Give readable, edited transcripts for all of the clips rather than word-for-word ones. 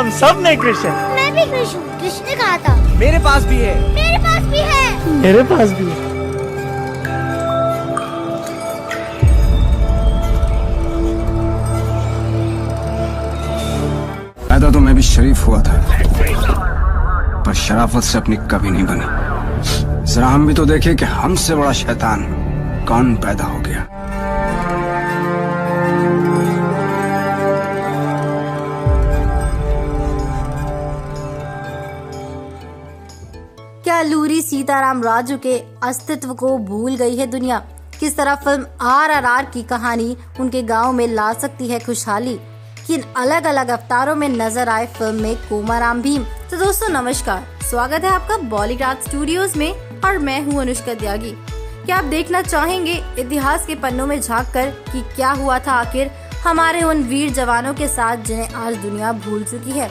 हम सब में कृष्ण। मैं भी कृष्ण हूँ। कृष्ण ने कहा था मेरे पास भी है। मेरे पास भी है। मेरे पास भी है। पैदा तो मैं भी शरीफ हुआ था, पर शराफत से अपनी कभी नहीं बनी। जरा हम भी तो देखें कि हमसे बड़ा शैतान कौन पैदा हो गया। क्या अल्लूरी सीताराम राजू के अस्तित्व को भूल गई है दुनिया? किस तरह फिल्म RRR की कहानी उनके गांव में ला सकती है खुशहाली? किन अलग अलग अवतारों में नजर आए फिल्म में कोमाराम भीम? तो दोस्तों नमस्कार, स्वागत है आपका बॉलीवुड स्टूडियोज में और मैं हूं अनुष्का त्यागी। क्या आप देखना चाहेंगे इतिहास के पन्नों में झांककर कि क्या हुआ था आखिर हमारे उन वीर जवानों के साथ जिन्हें आज दुनिया भूल चुकी है?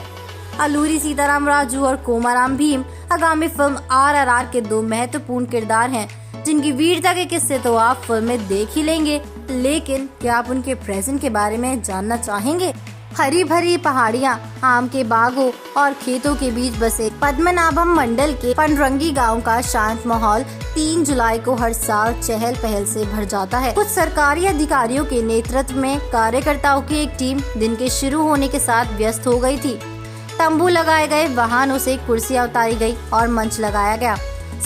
अल्लूरी सीताराम राजू और कोमाराम भीम आगामी फिल्म RRR के दो महत्वपूर्ण किरदार हैं, जिनकी वीरता के किस्से तो आप फिल्म में देख ही लेंगे, लेकिन क्या आप उनके प्रेजेंट के बारे में जानना चाहेंगे? हरी भरी पहाड़ियाँ, आम के बागों और खेतों के बीच बसे पद्मनाभम मंडल के पंडरंगी गांव का शांत माहौल 3 जुलाई को हर साल चहल पहल से भर जाता है। कुछ सरकारी अधिकारियों के नेतृत्व में कार्यकर्ताओं की एक टीम दिन के शुरू होने के साथ व्यस्त हो गई थी। तंबू लगाए गए, वाहनों से कुर्सियां उतारी गई और मंच लगाया गया।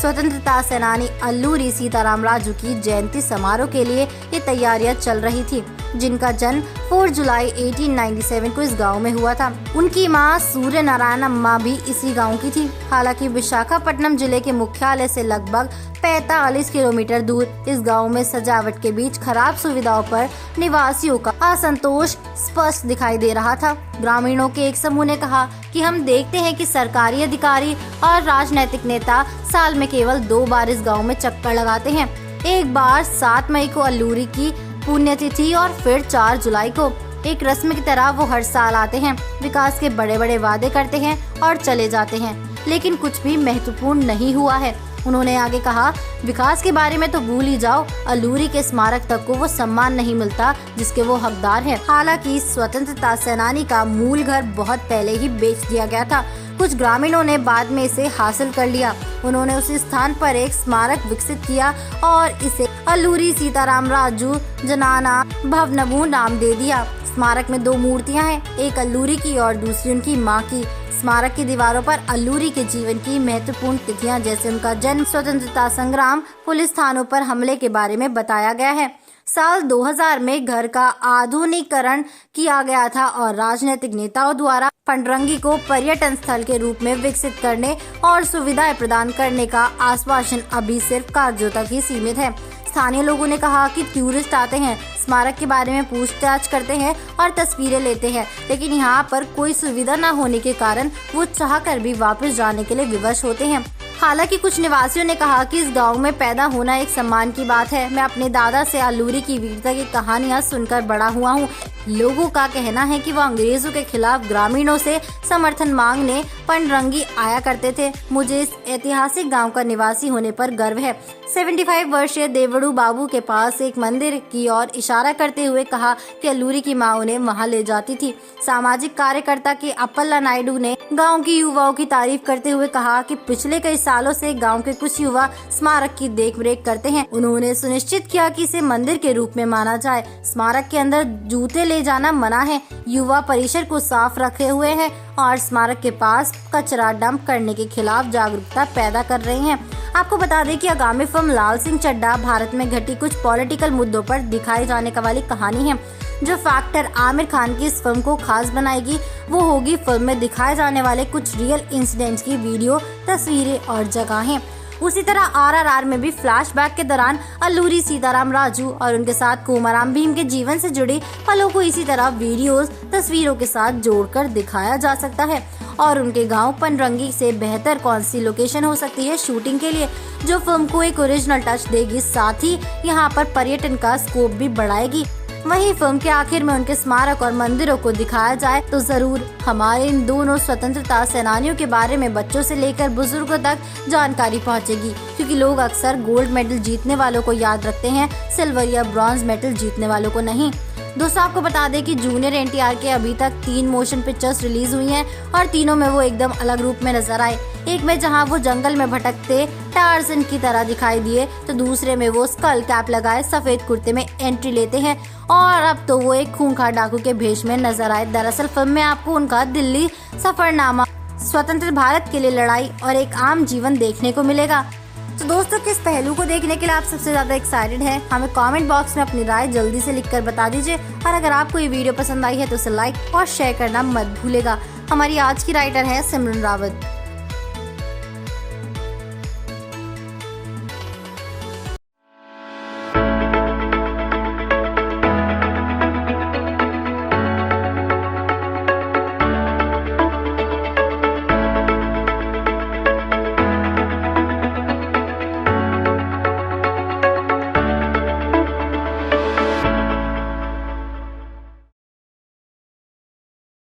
स्वतंत्रता सेनानी अल्लूरी सीताराम राजू की जयंती समारोह के लिए ये तैयारियां चल रही थी, जिनका जन्म 4 जुलाई 1897 को इस गांव में हुआ था। उनकी मां सूर्य नारायण अम्मा भी इसी गांव की थी। हालांकि विशाखापट्टनम जिले के मुख्यालय से लगभग 45 किलोमीटर दूर इस गांव में सजावट के बीच खराब सुविधाओं पर निवासियों का असंतोष स्पष्ट दिखाई दे रहा था। ग्रामीणों के एक समूह ने कहा कि हम देखते हैं कि सरकारी अधिकारी और राजनीतिक नेता साल में केवल 2 बार इस गांव में चक्कर लगाते हैं। एक बार 7 मई को अल्लूरी की पुण्यतिथि और फिर 4 जुलाई को। एक रस्म की तरह वो हर साल आते हैं, विकास के बड़े बड़े वादे करते हैं और चले जाते हैं, लेकिन कुछ भी महत्वपूर्ण नहीं हुआ है। उन्होंने आगे कहा, विकास के बारे में तो भूल ही जाओ, अल्लूरी के स्मारक तक को वो सम्मान नहीं मिलता जिसके वो हकदार है। हालांकि स्वतंत्रता सेनानी का मूल घर बहुत पहले ही बेच दिया गया था। कुछ ग्रामीणों ने बाद में इसे हासिल कर लिया। उन्होंने उसी स्थान पर एक स्मारक विकसित किया और इसे अल्लूरी सीताराम राजू जनाना भवनमु नाम दे दिया। स्मारक में 2 मूर्तियां हैं, एक अल्लूरी की और दूसरी उनकी मां की। स्मारक की दीवारों पर अल्लूरी के जीवन की महत्वपूर्ण तिथियां जैसे उनका जन्म, स्वतंत्रता संग्राम, पुलिस थानों पर हमले के बारे में बताया गया है। साल 2000 में घर का आधुनिकीकरण किया गया था और राजनीतिक नेताओं द्वारा पंडरंगी को पर्यटन स्थल के रूप में विकसित करने और सुविधाएं प्रदान करने का आश्वासन अभी सिर्फ कार्यों तक ही सीमित है। स्थानीय लोगों ने कहा कि टूरिस्ट आते हैं, स्मारक के बारे में पूछताछ करते हैं और तस्वीरें लेते हैं, लेकिन यहाँ पर कोई सुविधा न होने के कारण वो चाहकर भी वापस जाने के लिए विवश होते हैं। हालांकि कुछ निवासियों ने कहा कि इस गांव में पैदा होना एक सम्मान की बात है। मैं अपने दादा से अल्लूरी की वीरता की कहानियां सुनकर बड़ा हुआ हूं। लोगों का कहना है कि वो अंग्रेजों के खिलाफ ग्रामीणों से समर्थन मांगने पंडरंगी आया करते थे। मुझे इस ऐतिहासिक गांव का निवासी होने पर गर्व है। 75 वर्षीय देवड़ू बाबू के पास एक मंदिर की ओर इशारा करते हुए कहा कि अल्लूरी की मां उन्हें वहां ले जाती थी। सामाजिक कार्यकर्ता के अप्पला नायडू ने गांव की युवाओं की तारीफ करते हुए कहा कि पिछले कई सालों से गांव के कुछ युवा स्मारक की देखरेख करते हैं। उन्होंने सुनिश्चित किया कि इसे मंदिर के रूप में माना जाए। स्मारक के अंदर जूते ले जाना मना है। युवा परिसर को साफ रखे हुए हैं और स्मारक के पास कचरा डंप करने के खिलाफ जागरूकता पैदा कर रहे हैं। आपको बता दें कि आगामी फिल्म लाल सिंह चड्ढा भारत में घटी कुछ पॉलिटिकल मुद्दों पर दिखाई जाने वाली कहानी है। जो फैक्टर आमिर खान की इस फिल्म को खास बनाएगी वो होगी फिल्म में दिखाए जाने वाले कुछ रियल इंसिडेंट्स की वीडियो, तस्वीरें और जगहें। उसी तरह RRR में भी फ्लैशबैक के दौरान अल्लूरी सीताराम राजू और उनके साथ कोमाराम भीम के जीवन से जुड़े पलों को इसी तरह वीडियोस, तस्वीरों के साथ जोड़कर दिखाया जा सकता है। और उनके गांव पंडरंगी से बेहतर कौन सी लोकेशन हो सकती है शूटिंग के लिए, जो फिल्म को एक ओरिजिनल टच देगी, साथ ही यहाँ पर पर्यटन का स्कोप भी बढ़ाएगी। वहीं फिल्म के आखिर में उनके स्मारक और मंदिरों को दिखाया जाए तो जरूर हमारे इन दोनों स्वतंत्रता सेनानियों के बारे में बच्चों से लेकर बुजुर्गों तक जानकारी पहुंचेगी, क्योंकि लोग अक्सर गोल्ड मेडल जीतने वालों को याद रखते हैं, सिल्वर या ब्रॉन्ज मेडल जीतने वालों को नहीं। दोस्तों आपको बता दें कि जूनियर एनटीआर के अभी तक 3 मोशन पिक्चर्स रिलीज हुई हैं और तीनों में वो एकदम अलग रूप में नजर आए। एक में जहां वो जंगल में भटकते टार्ज़न की तरह दिखाई दिए, तो दूसरे में वो स्कल कैप लगाए सफेद कुर्ते में एंट्री लेते हैं और अब तो वो एक खूंखार डाकू के भेष में नजर आए। दरअसल फिल्म में आपको उनका दिल्ली सफरनामा, स्वतंत्र भारत के लिए लड़ाई और एक आम जीवन देखने को मिलेगा। तो दोस्तों किस पहलू को देखने के लिए आप सबसे ज्यादा एक्साइटेड हैं? हमें कमेंट बॉक्स में अपनी राय जल्दी से लिखकर बता दीजिए और अगर आपको ये वीडियो पसंद आई है तो उसे लाइक और शेयर करना मत भूलेगा। हमारी आज की राइटर है सिमरन रावत।